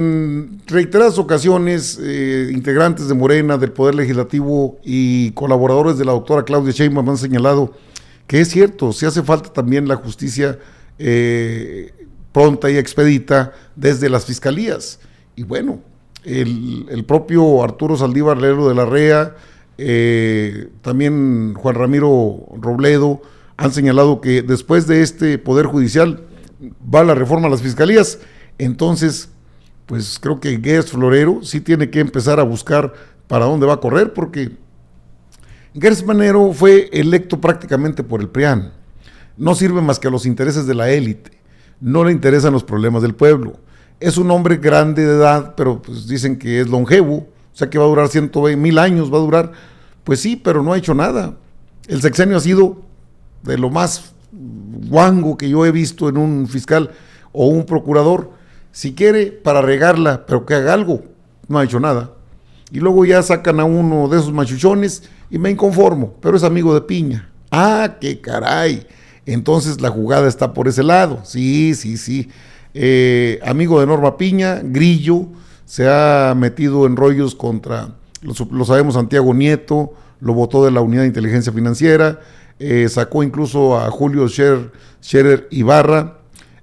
En reiteradas ocasiones, integrantes de Morena, del Poder Legislativo y colaboradores de la doctora Claudia Sheinbaum han señalado que es cierto, sí hace falta también la justicia pronta y expedita desde las fiscalías. Y bueno, el propio Arturo Saldívar Lelo de la REA, también Juan Ramiro Robledo, han señalado que después de este Poder Judicial va la reforma a las fiscalías. Entonces, pues creo que Gers Florero sí tiene que empezar a buscar para dónde va a correr, porque Gers Manero fue electo prácticamente por el PRIAN. No sirve más que a los intereses de la élite. No le interesan los problemas del pueblo. Es un hombre grande de edad, pero pues dicen que es longevo, o sea que va a durar 120,000 años, va a durar. Pues sí, pero no ha hecho nada. El sexenio ha sido de lo más guango que yo he visto en un fiscal o un procurador. Si quiere, para regarla, pero que haga algo, no ha hecho nada. Y luego ya sacan a uno de esos machuchones y me inconformo, pero es amigo de Piña. ¡Ah, qué caray! Entonces la jugada está por ese lado. Sí. Amigo de Norma Piña, Grillo, se ha metido en rollos contra, lo sabemos, Santiago Nieto, lo votó de la Unidad de Inteligencia Financiera, sacó incluso a Julio Scherer Ibarra,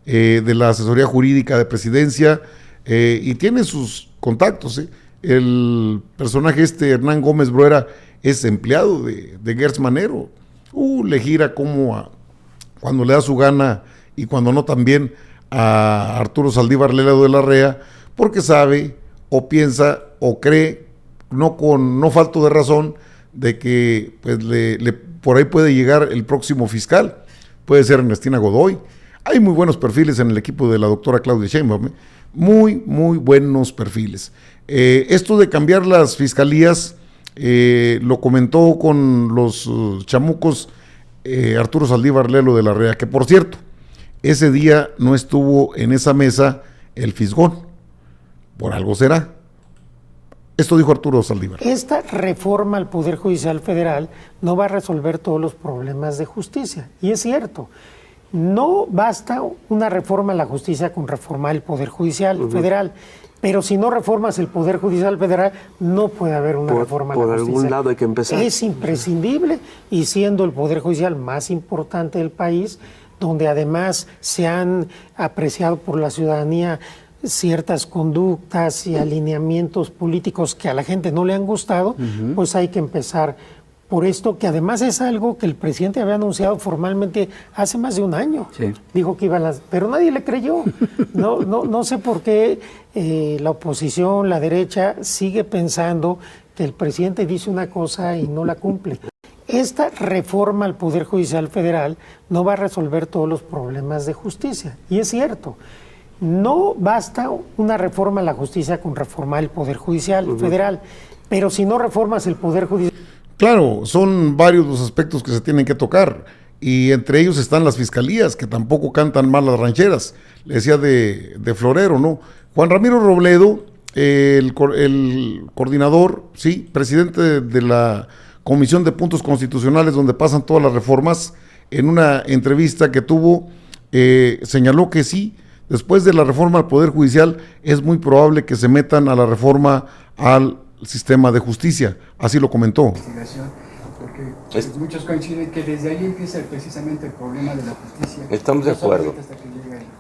de la asesoría jurídica de Presidencia, y tiene sus contactos. El personaje Hernán Gómez Bruera es empleado de Gers Manero. Le gira como cuando le da su gana y cuando no también a Arturo Saldívar Lelo de la REA, porque sabe o piensa o cree, no falto de razón, de que pues por ahí puede llegar el próximo fiscal. Puede ser Ernestina Godoy. Hay muy buenos perfiles en el equipo de la doctora Claudia Sheinbaum, muy buenos perfiles. Esto de cambiar las fiscalías, lo comentó con los chamucos Arturo Saldívar Lelo de la REA, que por cierto, ese día no estuvo en esa mesa el Fisgón, por algo será. Esto dijo Arturo Saldívar. Esta reforma al Poder Judicial Federal no va a resolver todos los problemas de justicia, y es cierto. No basta una reforma a la justicia con reformar el Poder Judicial Federal, pero si no reformas el Poder Judicial Federal, no puede haber una reforma a la justicia. Por algún lado hay que empezar. Es imprescindible, y siendo el Poder Judicial más importante del país, donde además se han apreciado por la ciudadanía ciertas conductas y alineamientos políticos que a la gente no le han gustado, pues hay que empezar por esto, que además es algo que el presidente había anunciado formalmente hace más de un año. Sí. Dijo que iban pero nadie le creyó. No sé por qué la oposición, la derecha, sigue pensando que el presidente dice una cosa y no la cumple. Esta reforma al Poder Judicial Federal no va a resolver todos los problemas de justicia, y es cierto. No basta una reforma a la justicia con reformar el Poder Judicial Federal, pero si no reformas el Poder Judicial... Claro, son varios los aspectos que se tienen que tocar, y entre ellos están las fiscalías, que tampoco cantan mal las rancheras. Le decía de Florero, ¿no? Juan Ramiro Robledo, el coordinador, sí, presidente de la Comisión de Puntos Constitucionales, donde pasan todas las reformas, en una entrevista que tuvo, señaló que sí, después de la reforma al Poder Judicial, es muy probable que se metan a la reforma al sistema de justicia, así lo comentó. Porque muchos coinciden que desde ahí empieza precisamente el problema de la justicia. Estamos de acuerdo.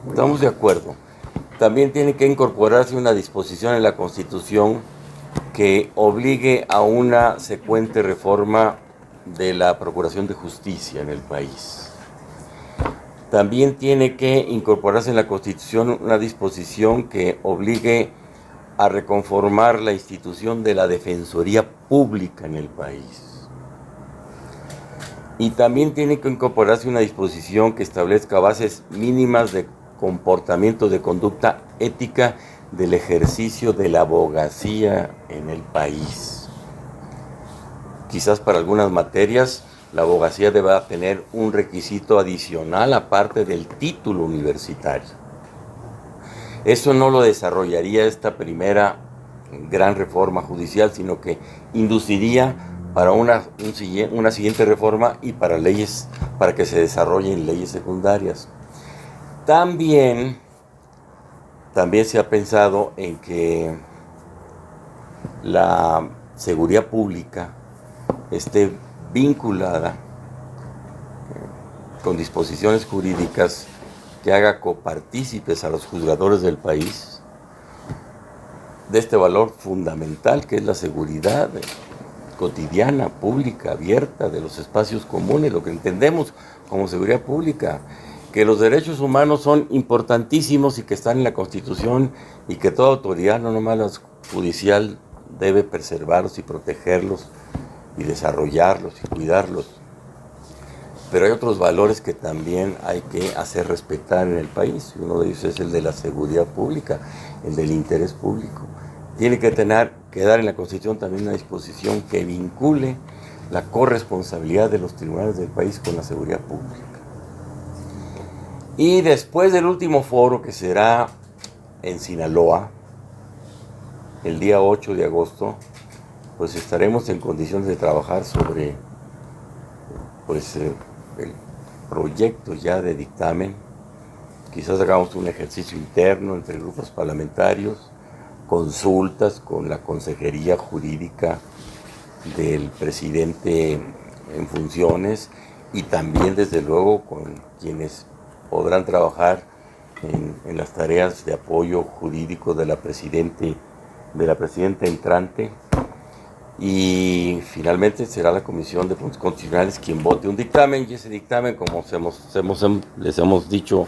Estamos de acuerdo. También tiene que incorporarse una disposición en la Constitución que obligue a una secuente reforma de la Procuración de Justicia en el país. También tiene que incorporarse en la Constitución una disposición que obligue a reconformar la institución de la Defensoría Pública en el país. Y también tiene que incorporarse una disposición que establezca bases mínimas de comportamiento, de conducta ética del ejercicio de la abogacía en el país. Quizás para algunas materias la abogacía deba tener un requisito adicional aparte del título universitario. Eso no lo desarrollaría esta primera gran reforma judicial, sino que induciría para una siguiente reforma y para leyes, para que se desarrollen leyes secundarias. También también se ha pensado en que la seguridad pública esté vinculada con disposiciones jurídicas que haga copartícipes a los juzgadores del país de este valor fundamental que es la seguridad cotidiana, pública, abierta de los espacios comunes, lo que entendemos como seguridad pública, que los derechos humanos son importantísimos y que están en la Constitución y que toda autoridad, no nomás la judicial, debe preservarlos y protegerlos y desarrollarlos y cuidarlos. Pero hay otros valores que también hay que hacer respetar en el país. Uno de ellos es el de la seguridad pública, el del interés público. Tiene que dar en la Constitución también una disposición que vincule la corresponsabilidad de los tribunales del país con la seguridad pública. Y después del último foro, que será en Sinaloa, el día 8 de agosto, pues estaremos en condiciones de trabajar sobre el proyecto ya de dictamen. Quizás hagamos un ejercicio interno entre grupos parlamentarios, consultas con la consejería jurídica del presidente en funciones y también desde luego con quienes podrán trabajar en las tareas de apoyo jurídico de la presidenta entrante, y finalmente será la Comisión de Puntos Constitucionales quien vote un dictamen, y ese dictamen, como les hemos dicho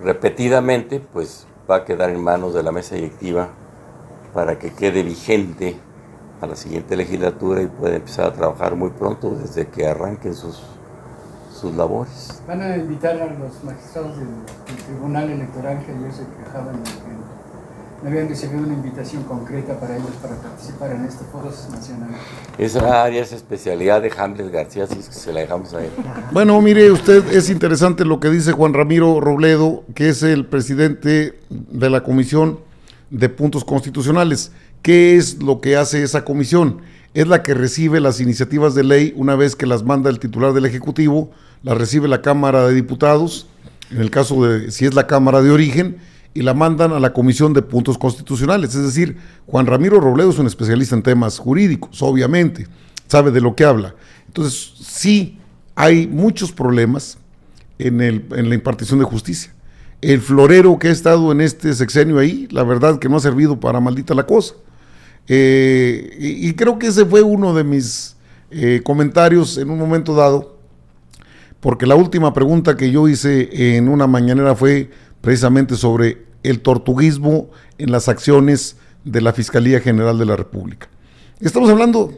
repetidamente, pues va a quedar en manos de la mesa directiva para que quede vigente a la siguiente legislatura y pueda empezar a trabajar muy pronto desde que arranquen sus labores. Van a invitar a los magistrados del Tribunal Electoral que ayer se quejaban de que no habían recibido una invitación concreta para ellos para participar en este foro nacional. Esa área es especialidad de Hamlet García, así es que se la dejamos a él. Bueno, mire usted, es interesante lo que dice Juan Ramiro Robledo, que es el presidente de la Comisión de Puntos Constitucionales. ¿Qué es lo que hace esa comisión? Es la que recibe las iniciativas de ley una vez que las manda el titular del Ejecutivo, las recibe la Cámara de Diputados, en el caso de si es la Cámara de origen, y la mandan a la Comisión de Puntos Constitucionales. Es decir, Juan Ramiro Robledo es un especialista en temas jurídicos, obviamente, sabe de lo que habla. Entonces, sí hay muchos problemas en la impartición de justicia. El florero que ha estado en este sexenio ahí, la verdad que no ha servido para maldita la cosa. Y creo que ese fue uno de mis comentarios en un momento dado, porque la última pregunta que yo hice en una mañanera fue precisamente sobre el tortuguismo en las acciones de la Fiscalía General de la República. Estamos hablando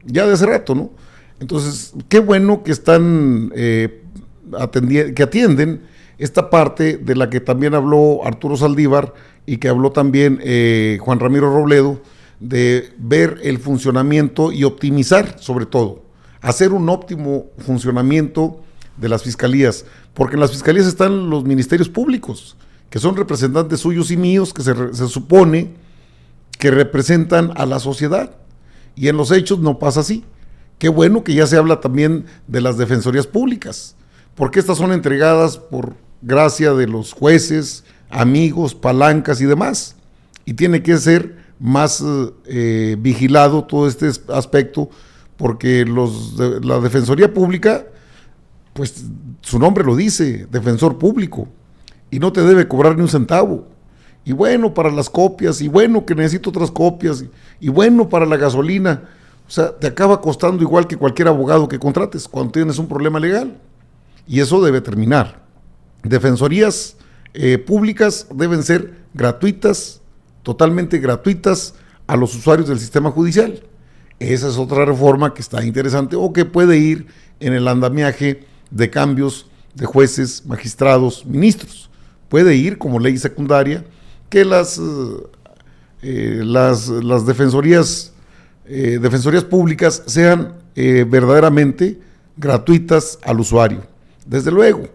ya de hace rato, ¿no? Entonces, qué bueno que están que atienden esta parte de la que también habló Arturo Saldívar y que habló también Juan Ramiro Robledo, de ver el funcionamiento y optimizar, sobre todo, hacer un óptimo funcionamiento de las fiscalías, porque en las fiscalías están los ministerios públicos, que son representantes suyos y míos, que se supone que representan a la sociedad, y en los hechos no pasa así. Qué bueno que ya se habla también de las defensorías públicas, porque estas son entregadas por gracia de los jueces, amigos, palancas y demás, y tiene que ser más vigilado todo este aspecto, porque la Defensoría Pública, pues su nombre lo dice, defensor público, y no te debe cobrar ni un centavo, y bueno para las copias, y bueno que necesito otras copias, y bueno para la gasolina. O sea, te acaba costando igual que cualquier abogado que contrates cuando tienes un problema legal, y eso debe terminar. Defensorías públicas deben ser gratuitas, totalmente gratuitas a los usuarios del sistema judicial. Esa es otra reforma que está interesante o que puede ir en el andamiaje de cambios de jueces, magistrados, ministros. Puede ir como ley secundaria que las defensorías públicas sean verdaderamente gratuitas al usuario. Desde luego,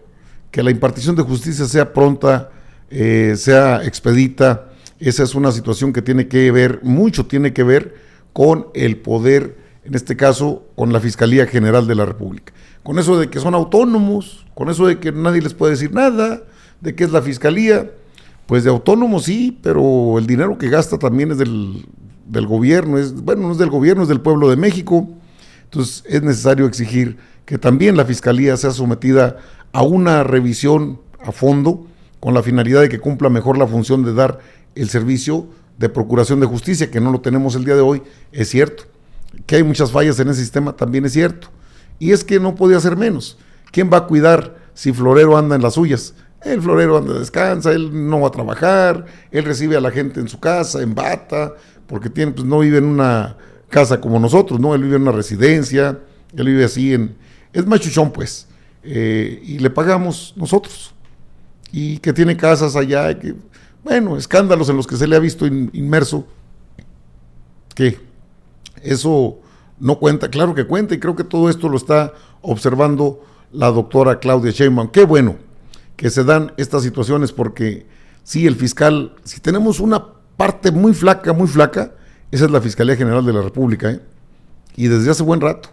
que la impartición de justicia sea pronta, sea expedita. Esa es una situación que tiene que ver con el poder, en este caso, con la Fiscalía General de la República. Con eso de que son autónomos, con eso de que nadie les puede decir nada, de que es la Fiscalía, Pues de autónomo sí, pero el dinero que gasta también es del gobierno, no es del gobierno, es del pueblo de México. Entonces es necesario exigir que también la Fiscalía sea sometida a una revisión a fondo con la finalidad de que cumpla mejor la función de dar el servicio de procuración de justicia, que no lo tenemos el día de hoy, es cierto. Que hay muchas fallas en ese sistema, también es cierto. Y es que no podía ser menos. ¿Quién va a cuidar si Florero anda en las suyas? El Florero anda, descansa, él no va a trabajar, él recibe a la gente en su casa, en bata, porque pues no vive en una casa como nosotros, ¿no? Él vive en una residencia, él vive así es machuchón pues, y le pagamos nosotros. Y que tiene casas allá, escándalos en los que se le ha visto inmerso, que eso no cuenta, claro que cuenta, y creo que todo esto lo está observando la doctora Claudia Sheinbaum. Qué bueno que se dan estas situaciones, porque sí, el fiscal, si tenemos una parte muy flaca, esa es la Fiscalía General de la República, y desde hace buen rato.